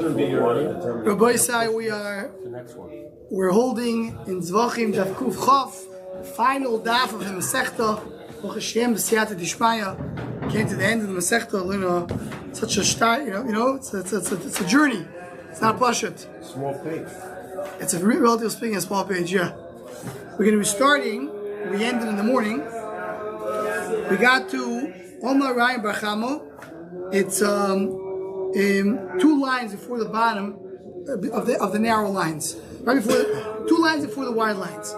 Rabbi Sai, we're holding in Zevachim Daf Kuf Chaf, final daf of the Masechta. Baruch Hashem, b'siyata d'shmaya, came to the end of the Masechta. Such a start, it's a journey. It's not a pashut. Small page. It's a relatively speaking a small page. Yeah, we're going to be starting. We ended in the morning. We got to Omar Ryan Barchamo. It's 2 lines before the bottom of the narrow lines, right before 2 lines before the wide lines.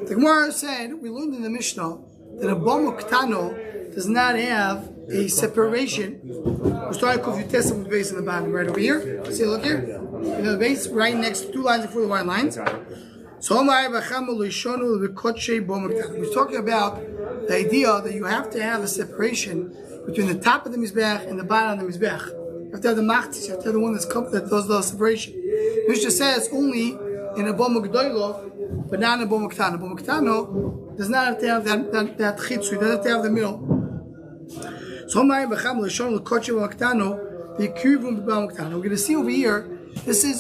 The Gemara said we learned in the Mishnah that a bomo ktano does not have a separation. We're starting with Yechezkel with the base in the bottom, right over here. See, look here. You know the base right next to 2 lines before the wide lines. So we're talking about the idea that you have to have a separation between the top of the mizbech and the bottom of the mizbech. You have to have the machtis, you have to have the one that does the separation. Mishnah says only in a bomo gdoilo, but not in a bomo ktano. Bomo ktano does not have to have that chitzu, it doesn't have to have the middle. So we're going to see over here,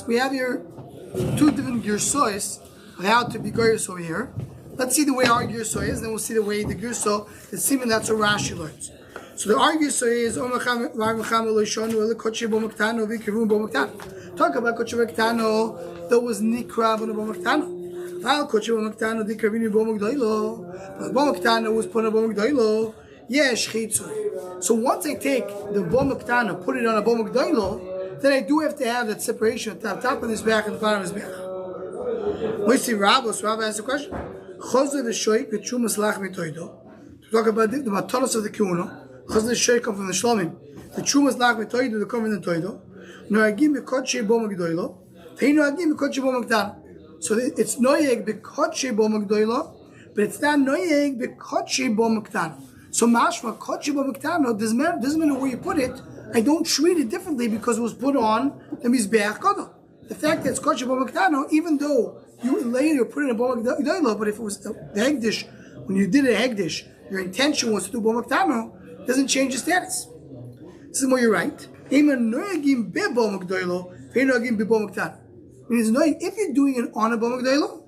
we have here 2 different girsois of how to be girsos over here. Let's see the way our girso is, then we'll see the way the girso is seeming that's what Rashi learns. So the argument is talk about koche b'ktano that was nikra b'ktano. While koche b'ktano dikravini b'ktano was put on b'ktano. Yes, chitzu. So once I take the b'ktano, put it on a b'ktano, then I do have to have that separation at the top of this back and the bottom of this back. We see Rabbi asked a question. Chozeh v'shoik v'chumas lach mitoido. To talk about the matanos of the kiuno. Chazal Sheikh come from the Shlomim. The Chumas Lach Metoido, the come from the Toido. Noagim B'Kodshe Bo Magdoilo. They Noagim B'Kodshe Bo Magdalo. So it's Noyeg B'Kodshe Bo Magdoilo, but it's not Noyeg B'Kodshe Bo Magdalo. So Mashma Kodshe Bo Magdalo doesn't matter where you put it. I don't treat it differently because it was put on the Mizbeach Gadol. The fact that it's Kodshe Bo Magdalo, even though you later put it in Bo Magdoilo, but if it was the Hegdish, when you did a Hegdish, your intention was to do Bo Magdalo, doesn't change the status. This is more you're right. If you're doing it on a bo magdoilo,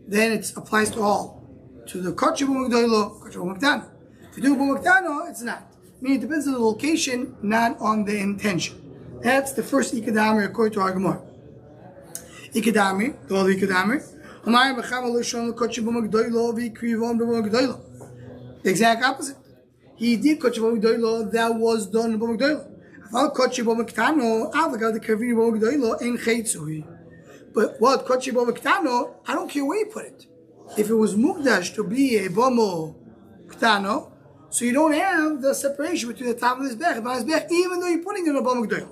then it applies to all. To the koche bo magdoilo, koche bo magdano. If you do bo magdano, it's not. Meaning it depends on the location, not on the intention. That's the first ikadami according to our Gemara. Ikadami, the other ikadami. The exact opposite. He did koche bo magdoilo, that was done in bo magdoilo. But what koche bo magdalo, I don't care where you put it. If it was mukdash to be a bomo ktano, so you don't have the separation between the top of this bech and the bech, even though you're putting it in a bomo magdoilo.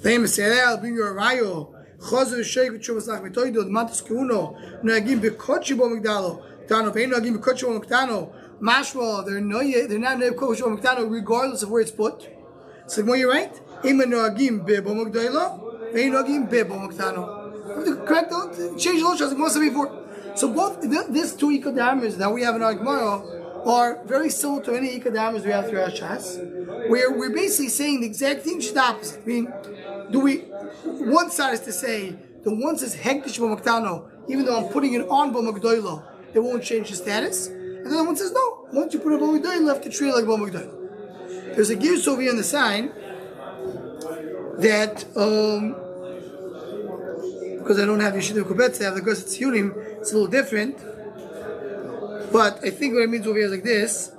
Famous say that I'll bring you a rayo. Chazor sheik v'chumas lach metoido the mantas keuno noagim b'koche bo magdalo ktano ve'en noagim b'koche bo magdalo. Mashma, they're not koche bo magdalo regardless of where it's put. So more you're right. Ima noagim bebo magdoilo, ve'in noagim bebo magdano. Correct? Change the lotion as I said before. So both these 2 ikadamas that we have in our Gemara are very similar to any ikadamas we have throughout Shas, where we're basically saying the exact thing, just the opposite. I mean, one side is to say the one says hektish bo magdano, even though I'm putting it on bo magdoilo, it won't change the status. And the other one says no, once you put a bo magdoilo, you have to treat it like bo magdoilo. There's a gears over here on the sign that because I don't have Yeshiva Kubetz, I have the Gos Tziyunim, it's a little different. But I think what it means over here is like this.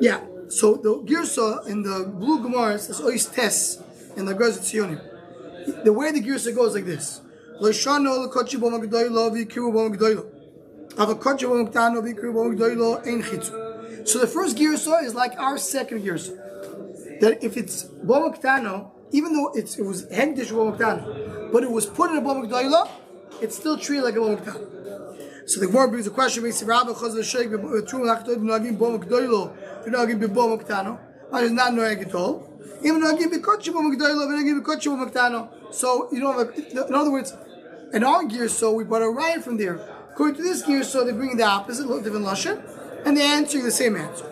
Yeah, so the Girsa in the blue Gemara says Ois Tes in the Gos Tziyunim. The way the Girsa goes like this. Lo shano lo kochi bo magdoilo v'yikiru bo magdoilo. Ava kochi bo magdano v'yikiru bo magdoilo ein chitzu. So the first girsa is like our second girsa. That if it's bo magdano, even though it was hegdish bo magdano, but it was put in a bo magdoilo, it's still treated like a bo magdano. So the Gemara brings a question: Rabbi Chazal Sheikh True Lachtoid Nagim bo magdoilo, Nagim bo magdano. That is not noeg at all. Even Nagim b'kochi bo magdoilo, Nagim b'kochi bo magdano. So you don't have. In other words, in our girsa we brought a riot from there. According to this girsa, they're bringing the opposite, different lashon. And they're answering the same answer.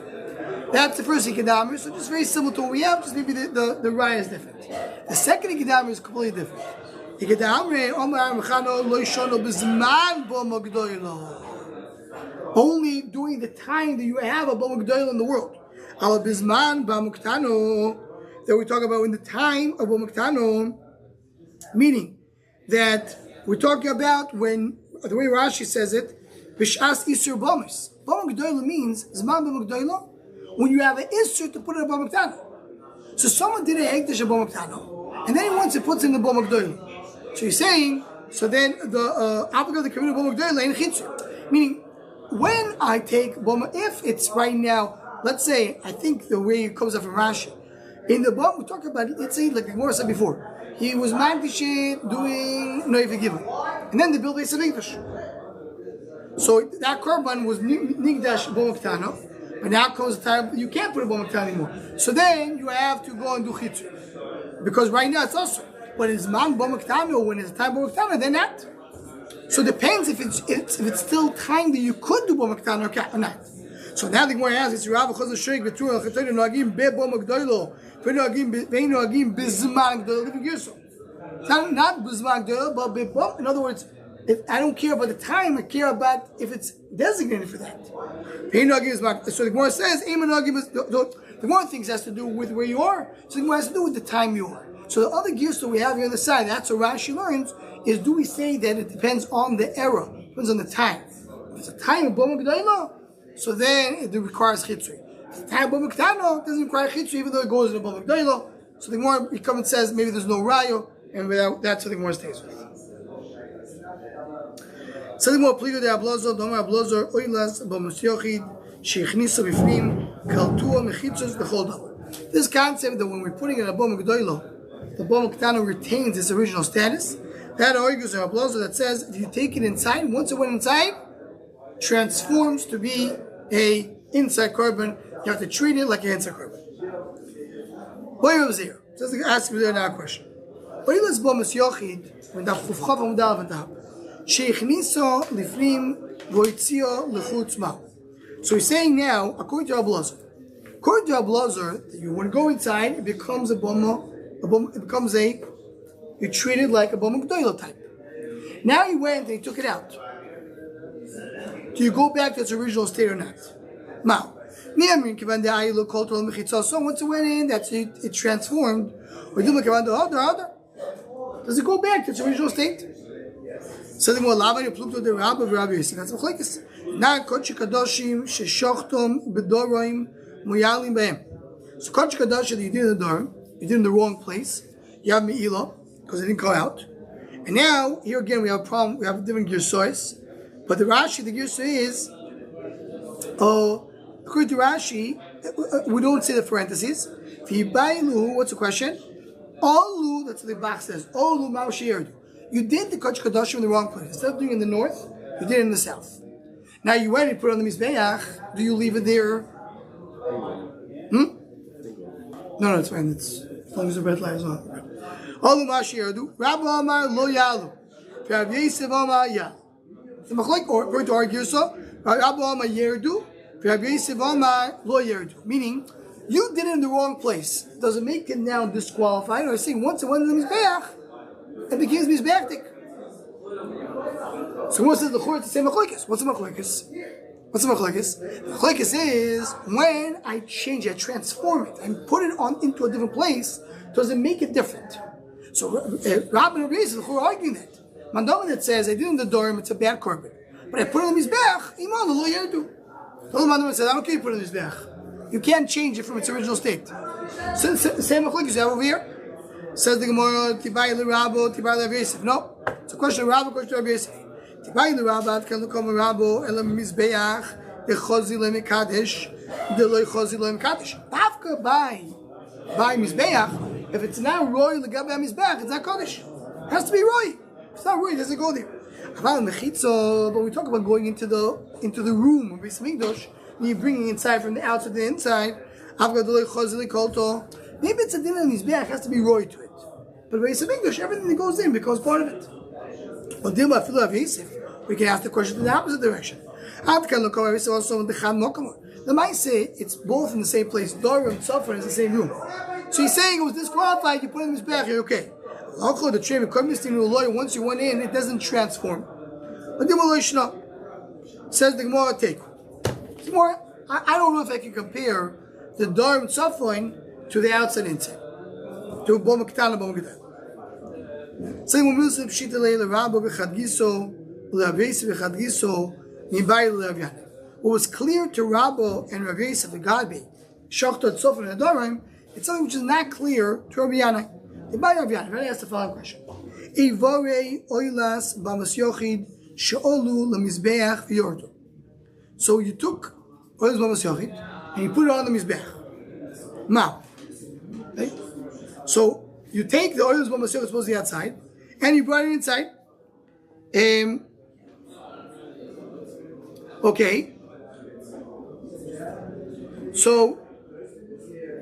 That's the first Ikadamir, so just very similar to what we have, just maybe the raya is different. The second Ikadamir is completely different. Only during the time that you have a Bama G'dayla in the world. That we talk about in the time of Bama G'dayla, meaning that we're talking about when, the way Rashi says it, Bishas Isur Bomis. Bama G'dayla means Zman Bama G'dayla, when you have an Isur to put in a Bama G'dayla. So someone did a Hekdesh of Bama G'dayla, and then he wants to put in the Bama G'dayla. So you're saying, so then the applicant of the community of Bama G'dayla ain't Chitzur. Meaning, when I take Bama, if it's right now, let's say, I think the way it comes up from Rashi, in the Bama, we talk about, let's say, like the Gemara said before, he was Magdishit doing Noiv Giving, and then they built Beis Hamikdash. So that korban was Nigdash Bama G'dayla, but now comes the time you can't put a Bama G'dayla anymore. So then you have to go and do Chitzur. Because right now it's also. But it's man Bama G'dayla, when it's time Bama G'dayla, then not. So it depends if it's still time that you could do Bama G'dayla or not. So now the Gemara asks, it's Rav Chazal Sheik Betur Chetayim Noagim Be Bama G'dayla, Ve'Noagim Ve'Noagim Bezman G'dayla Living Yisrael. It's not Bezman G'dayla, but Be Bama. In other words, if I don't care about the time, I care about if it's designated for that. So the Gemara says, the Gemara thinks has to do with where you are. So the Gemara has to do with the time you are. So the other gears that we have here on the side, that's what Rashi learns, is do we say that it depends on the era, depends on the time. If it's a time of Bama G'dayla, so then it requires Chitzur. If it's a time of Bama G'dayla, it doesn't require Chitzur, even though it goes in the Bama G'dayla. So the Gemara comes and says maybe there's no Rayo, and that's what the Gemara stays with. So the Gemara pligo de Ablazor, Domer Ablazor, Oilas, Bama Yochid, Sheichniso Bifnim, Kaltua, Mechitzos, the whole Davar. This concept that when we're putting in a Bama G'dayla, the Bama G'dayla retains its original status. That argues a blazer that says if you take it inside, once it went inside, transforms to be a inside korban. You have to treat it like an inside korban. Boy was here. Just ask me now a question. When let's Bomas Yochid when the Chufchav Amdav and Dab Sheichniso Lifnim Voitzio Lechutz Ma. So he's saying now, according to Ablazer, you want to go inside, it becomes a Bama. It becomes you treat it like a Bama G'dayla type. Now he went and he took it out. Do you go back to its original state or not? Now, so once it went in, that's it transformed. Does it go back to its original state? So the more lava you plugged to the rabbi of Rabbi Yeshiva. That's machlekes. Now kodesh kadoshim sheshachtom bedorim muyalim behem. So kodesh kadoshim that you did in the door, you did in the wrong place. You have me'ilah because it didn't go out. And now here again we have a problem. We have a different girsois. But the Rashi, the girsois is, according to Rashi, we don't say the parentheses. What's the question? Olu, that's what the box says. Olu ma'u. You did the kodesh kadoshim in the wrong place. Instead of doing it in the north, you did it in the south. Now you went and put it on the mizbeach. Do you leave it there? No, it's fine. It's as long as the red light is on. Olu ma'u. Rabbi Amar lo yalu. Rav Yosef Amar yal. So or going to argue so. Rabbi Amar yerdu. Rav Yosef Amar lo yerdu. Meaning, you did it in the wrong place. Does it make it now disqualified? Or saying once it went in the mizbeach, it becomes mizbeachtik. So one says the chor is the same machlokes. What's the machlokes? The machlokes is when I change it, transform it, and put it on into a different place. Does it make it different? So Rabbi and Rabbi Yosef are arguing that. Mandama that says I did in the dorm, it's a bad korban, but I put it in the mizbeach. Iman lo yerdu. The other Mandama says I don't care. You put it in the mizbeach. You can't change it from its original state. So same machlokes you have over here. Says the Gemara, Tibai l'Rabo, Tibai l'Rav Yosef. No, it's a question of Rabbo, question of Rav Yosef. Tibai l'Rabo, can look on Rabbo, elam mizbeach, dechozi le'mekadesh, deloy chozi le'mekadesh. Dafka by mizbeach. If it's not roy l'gabei mizbeach, it's not kodesh. It has to be roy. If it's not roy, it doesn't go there. But we talk about going into the room of Beis Hamikdash, and you're bringing inside from the outside to the inside. Maybe it's a din on his back, has to be roy to it. But Beis Hamikdash, everything that goes in becomes part of it. But we can ask the question in the opposite direction. The might say it's both in the same place. Dorim and Tzafon is the same room. So he's saying it was disqualified, you put it in his back, you're okay. The tree, once you went in, it doesn't transform. Says the Gemara, take. I don't know if I can compare the Dorim Tzafon to the outside inside. To Boma Ketana, Boma Ketana. Saying when Muslim Shita Leila Rabba Bechad Giso, Le'avesi Bechad Giso, Nibai Le'avyana. What was clear to Rabba and Rav Yosef the Gadbi, Shachtot Tzafon and Adorim, it's something which is not clear to Rabbi Yana. Nibai Rabbi Yana. Let me ask the following question. Ivorei Oilas Bamas Yochid She'olu Lemizbeach V'yordu. So you took Oilas Bamas Yochid and you put it on the Mizbeach. Now, okay? So you take the Oilas Bamas Yochid supposed to be outside and you brought it inside. Okay. So,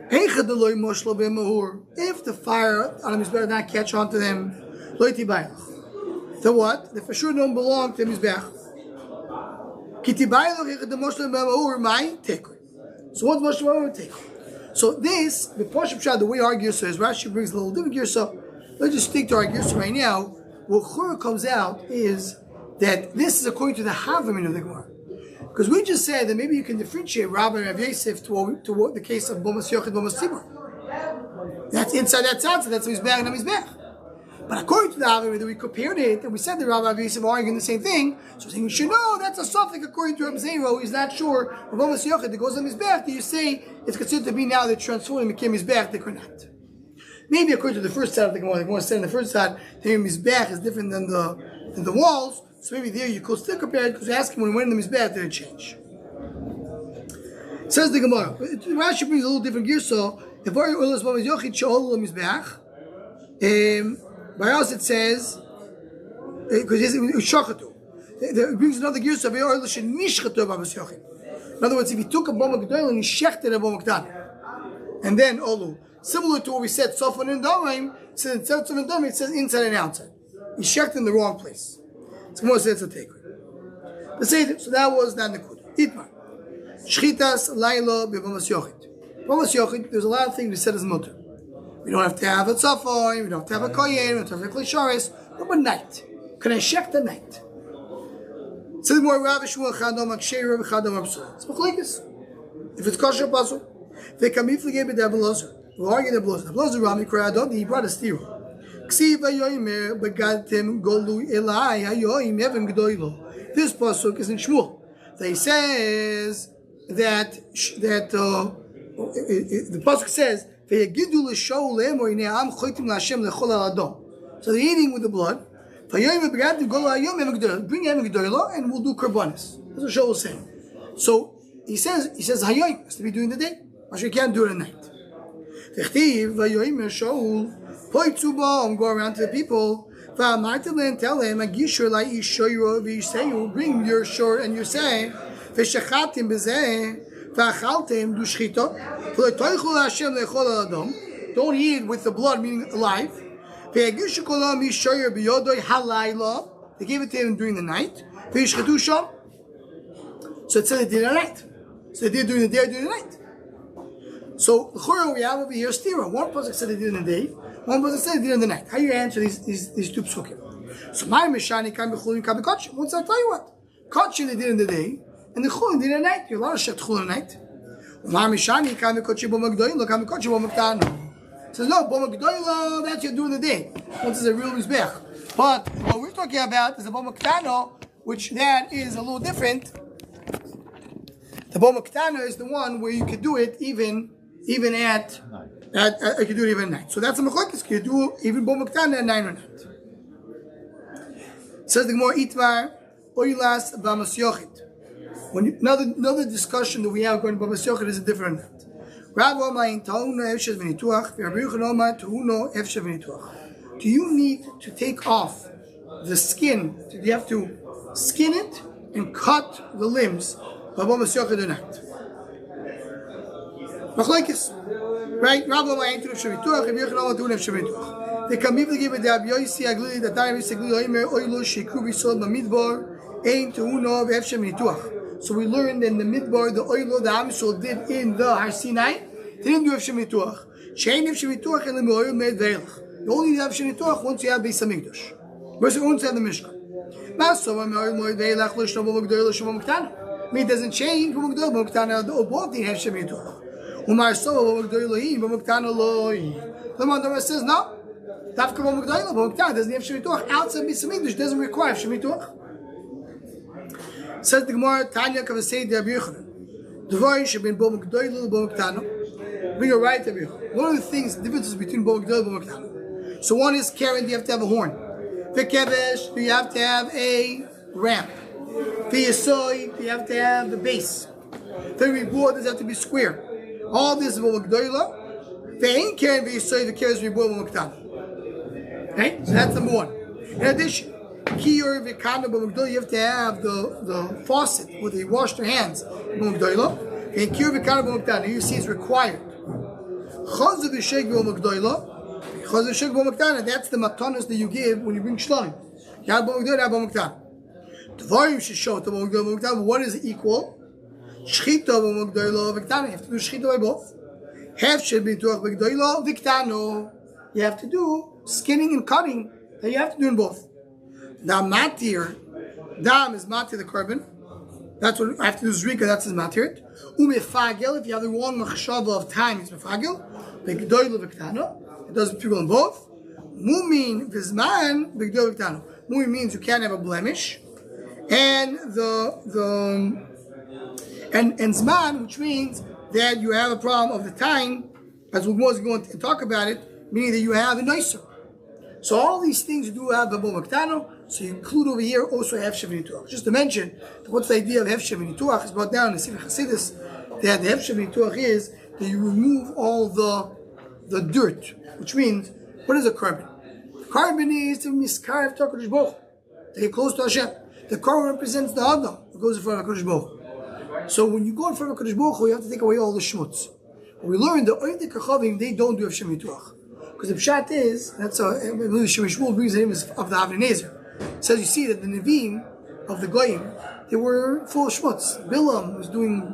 if the fire on the Mizbeach does not catch on to them, then what? They for sure don't belong to the Mizbeach. So what's Moshe Rabbeinu take? So this, the Pashup Shad, the way our Girsa is, Rashi brings a little different Girsa. Let's just stick to our Girsa right now. What Chura comes out is that this is according to the Havamin of the Gemara. Because we just said that maybe you can differentiate Rabbi and Rav Yosef to the case of Bomas Yochid, Bomas Tzibur. That's inside, that's outside, that's Mizbeach and Mizbeach. But according to the Havamin that we compared it, and we said that Rabbi and Rav Yosef are arguing the same thing, so we're saying we should know that's a suffix according to Rabbi Zero. He's not sure. Bomas Yochid that goes on Mizbeach, do you say it's considered to be now that transforming became Mizbeach, they could not. Maybe according to the first side of the Gemara said in the first side, the Mizbeach is different than the walls. So maybe there you could still compare it because you ask him when he went in the Mizbeach, did it change? Says the Gemara. Rashi brings a little different gear. So if our Oilas Bamas Yochid She'olu Mizbeach, by us it says because it's Shachatu. It brings another gear. So in other words, if he took a Boma G'dayla and he shechted a Boma K'tan, and then Olu, similar to what we said, Tzafon and Dorim, it says in Tzafon and Dorim, it says inside and outside. He shechted in the wrong place. So more says to take it. So that was not the Kudah. Itmar. Shchitas Laila B'Bamas Yochid. Bamas Yochid, there's a lot of things we said as mutter. We don't have to have a tzafon, we don't have to have a koyen, we don't have to have a klisharis. What about night? Can I check the night? So the more Rav Shmuel Chadom Akshay Rav Chadom Absul. It's Machlekes. If it's kosher puzzle, they come if they gave it the Abelazar. We're arguing the Abelazar. Abelazar Rami Krayadon, he brought a stira. This pasuk is in Shmuel. They says that the pasuk says so they're eating with the blood. Bring and we'll do karbanis. That's what Shaul was saying. So he says hayoim has to be during the day. You can't do it at night. Go around to the people. Tell them, bring your shore and your say. Don't eat with the blood, meaning alive. They gave it to him during the night. So it said they did it at night. So they did during the day or during the night. So the chorah we have over here is stira. One person said they did it in the day, one person said they did it in the night. How do you answer these two psukim? So my mishani kam b'chulin kam b'kotchim. Once I tell you what, kotchim they did in the day, and the chulin did it at night. You're allowed to shet chulin at night. My mishani kam b'kotchim b'magdoyim kam b'kotchim b'maktano. Says no, b'magdoyim that's you do in the day. Once is a real mizbech. But what we're talking about is the b'maktano, which that is a little different. The b'maktano is the one where you could do it even at I could do it even at night. So that's a machlokes. You do even bom maktana at 9 or night. Says the Gemara Itmar Oilas Bamas Yochid. When another discussion that we have going to Bamas Yochid is a different night. Do you need to take off the skin? Do you have to skin it and cut the limbs of Bamas Yochid or not? Machlekes. Right? Rabbi Ma'ayin Turuf Shavituach, Rabbi Yechezkel Turuf Shavituach. They come even give it the Abyoisi Aglili, the time is Aglili Oimer, Oilu, Shekru, Bisod, Bamidbar, Ein, Tuhuno, Vef Shavituach. So we learned in the Midbar, the Oilo, the Am Yisrael did in the Har Sinai, they didn't do Hefshem Nituach. Shein Hefshem Nituach and the Oil made Veilach. You only need Hefshem Nituach once you have Beis Hamikdash. Once you have the Mishkan. I mean, it doesn't change. Both need Hefshem Nituach. The Mandama says no. Dafka Bomagdoila doesn't have Hefshem Nituach. Outside Beis Hamikdash doesn't require Hefshem Nituach. Says the Gemara, Tanya Kavasei de Rabbi Yochanan. Devarim shebin bo mekdoilo bo mektano. Bring a right to Rabbi Yochanan. One of the things, the differences between bo mekdoilo and bo mektano. So one is Karen, you have to have a horn. V'kevesh, you have to have a ramp. V'yesoi, you have to have the base. The reward does have to be square. All this is bo mekdoilo. V'ain Karen v'yesoi, the Karen is reward bo mektano. Okay, so that's number one. In addition, you have to have the faucet where they wash their hands. And you see it's required. That's the matanas that you give when you bring shlamim. What is equal? You have to do shchita by both. You have to do skinning and cutting. You have to do in both. Now, matir, dam is matir the carbon. That's what I have to do. Zrika, that's his matir. Umefagel, if you have the wrong machshava of time, it's mefagel. Begdoilo v'ktano. It does people in both. Mumin v'zman begdoilo v'ktano. Mumin means you can't have a blemish, and and zman, which means that you have a problem of the time, as we was going to talk about it, meaning that you have a nicer. So all these things you do have a bo maktano. So you include over here also Hefshem Nituach. Just to mention, what's the idea of Hefshem Nituach is brought down in the Sefer Chassidus, that the Hefshem Nituach is that you remove all the dirt, which means, what is a carbon? Carbon is to miskarv to HaKadosh Baruch Hu, to get close to Hashem. The carbon represents the Adam that goes in front of HaKadosh Baruch Hu. So when you go in front of HaKadosh Baruch Hu, you have to take away all the shmutz. We learned the Oydei Kachavim, they don't do Hefshem Nituach. Because the pshat is, that's a, Shmuel brings the name of the Avnei Nezer. It says you see that the Nevi'im of the Goyim, they were full of shmutz. Bilam was doing,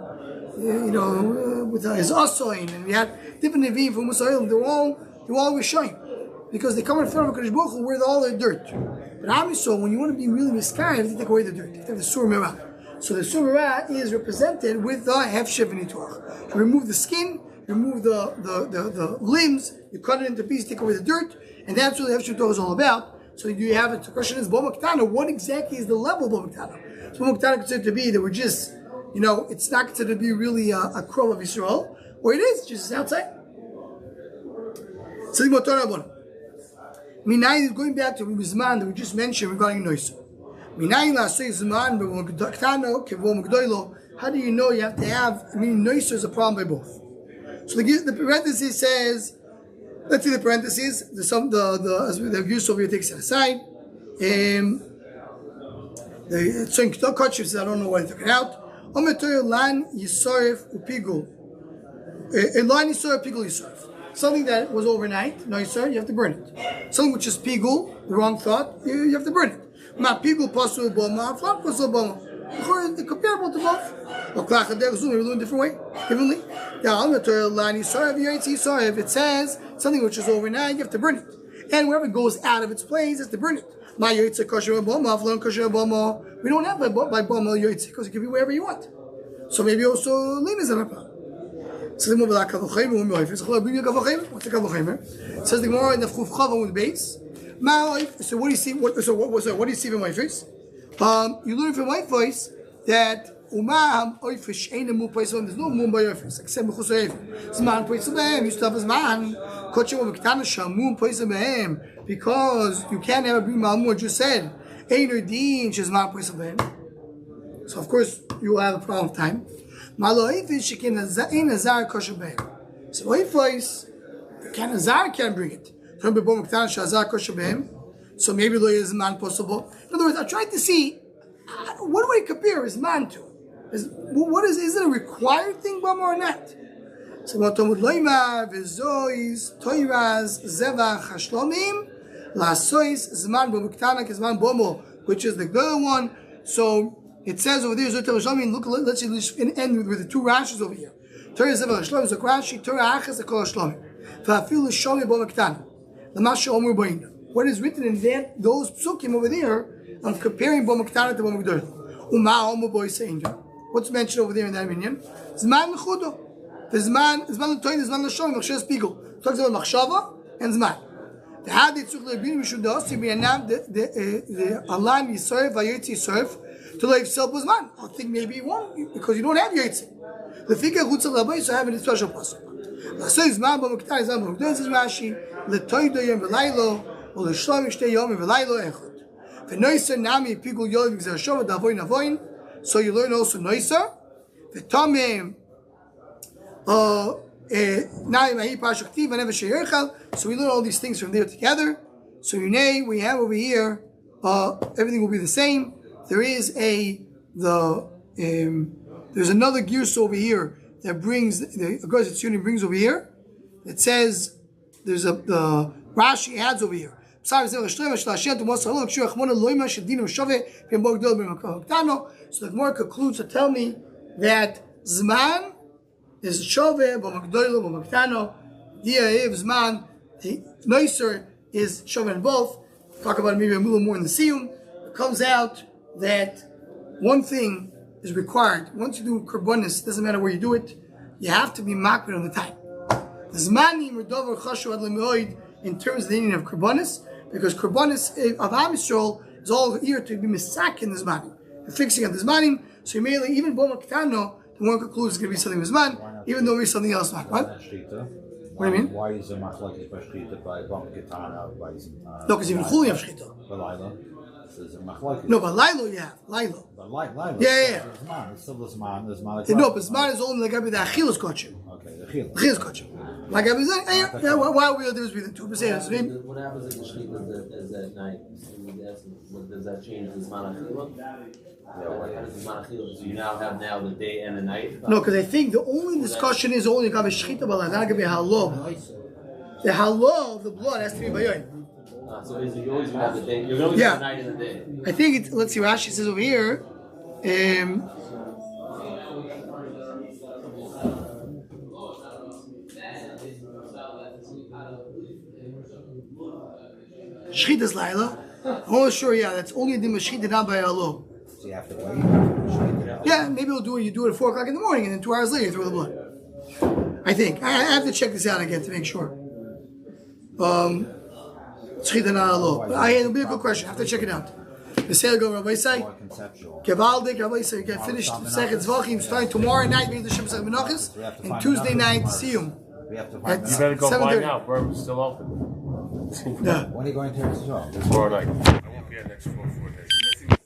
with his Asoin, and we had different Nevi'im from Musa'il, they were all Rishayim. Because they come in front of HaKadosh Baruch Hu with all the dirt. But obviously, when you want to be really miskar, you have to take away the dirt. You have to have the Sur Merah. So the Sur Merah is represented with the Hefshem Nituach. You remove the skin, remove the limbs, you cut it into pieces, take away the dirt, and that's what the Hefshem Nituach is all about. So you have it. The question is, Bo Maktana, what exactly is the level of Bo Maktana? So Bo Maktana considered to be that we're just, it's not considered to be really a crow of Israel, or it is, just outside. So the Motor Rabbanon. Minayin is going back to Zman that we just mentioned regarding Noisa. Minayin la'asei Zman Bo Maktana kevo Magdoilo. How do you know you have to have, Noisa is a problem by both. So the parenthesis says, let's see the parentheses. As the use over here takes it aside. The so in Ketol Kodesh says, I don't know why they took it out. Ometoyo lan yisarif upigul. Lan yisarif pigul yisarif. Something that was overnight, no yisarif, you have to burn it. Something which is pigul, the wrong thought, you have to burn it. Ma pigul pasul boma, flat pasul boma. They're comparable to both. Or klachadech zoom, we learn differently. If it says something which is overnight, you have to burn it. And wherever it goes out of its place, you have to burn it. We don't have by boma yoytze because it can be wherever you want. So maybe also lean is an apple. So the What's the kavochem? It says the Gemara in the Chuf Chava with base. So what do you see? What do you see from my face? You learn from my voice that there's no moon by Oifis, except Mechus Oifim. Zman Poisem Behem, you still have a Zman. Kochim Oviktana Sham, Moon Poisem Behem, because you can't have a Brim Malmur just said, Einer Din, Shazman Poisem Behem. So of course, you will have a problem of time. Malo Oifis, Shekin Ein Azar Kosher Behem. So Oifis, Azar can't bring it. So maybe Lo Yezman possible. In other words, I tried to see, what do I compare Zman to? Is it a required thing, Bama, or not? So Talmud Loimar v'zois toiraz zevach hashlomim lasois zman b'muktana k'zman bomo, which is the good one. So it says over there, look, let's end with the two Rashis over here. Torah Zevachim is a Rashi, Torah Achas a Kol Shlomi. V'afilu Shlomi bo Mektana. L'masha Omer Boina. What is written in that, those psukim over there, of comparing bo Mektana to bo Megdolah. Uma Omer Boi Seinder. What's mentioned over there in that opinion? Zman Mechudo. The Zman L'Toyin, Zman L'Shlomi, Machshav Spiegel. Talks about Machshava and Zman. The Hadi Tzuk Le'Bin Mishudos, to be announced the Alam Yisrael, Vayetzi Yisrael, to leave self was man. I think maybe you won't, because you don't have Yetzi. The figure Chutzah Rabbi, so have it in special pasuk. So is man bo Mektan, is man bo Mektan, is Rashi, L'Toyin Yom V'Laylo, or L'Shloim Shtei Yom V'Laylo Echad. V'Noiser Nami Pigul Yod V'Gzer Shova D'Avoin Avoin. So you learn also Noiser. V'Tomim Nami Mahi Pashukti V'Nev Sheyerchal. So we learn all these things from there together. So we have over here everything will be the same. There is there's another gears over here that brings the Agudas Tzionim brings over here. It says there's the Rashi adds over here. So the Gemara concludes to tell me that Zman is Shove b'Magdoilo b'Maktano. Di'av Zman, the Noiser is Shove in both. Talk about it maybe a little more in the Siyum. It comes out that one thing is required. Once you do Karbonis, doesn't matter where you do it, you have to be makbid on the time. The Zmanim Redover Chashu Ad Lemoid in terms of the meaning of Karbonis, because Karbonis of Am Yisrael is all here to be misak in the Zmanim. You're fixing on the Zmanim, so you may even Bo Maktano, the one concludes it's going to be something with Zman, even though it's something else not. What? What do you mean? Why is the machlokes by Shchita by Bo Maktano by no, because even Chuli have Shchita. No, but Lilo, yeah, Lilo. But Lilo. Yeah. It's still the Zman. No, but Zman is only like the Achilles Kochim. Okay, the Achilles. The Achilles Kochim. Like I was saying, why are we the difference between the two? What happens if the Shechita is at night? Does that change the Zman Achila? How does the Zman Achila? So you now have the day and the night? No, because I think the only discussion is only going to be Shechita Balad, not going to be Halov. The Halov of the blood has to be Bayoin. So you always have the day. You're always have the night and the day. I think it's, let's see, Rashi says over here. Shechita's Laila. Oh, sure, yeah, that's only a Dima Shechita, not by Allah. So you have to wait. Yeah, maybe you do it at 4 o'clock in the morning, and then 2 hours later you throw the blood. I think. I have to check this out again to make sure. Shechita, not Allah. It'll be a good question. I have to check it out. The sale go, Rabbi Say. Gevaldik, Rabbi Say, get finished Sechet Zevachim starting tomorrow night, being the Shem Sechet Menachos, and Tuesday night, Siyum. You better go buy now. We're still open. Yeah. When are you going to Yechezkel? Tomorrow night. I won't be here next 4 days.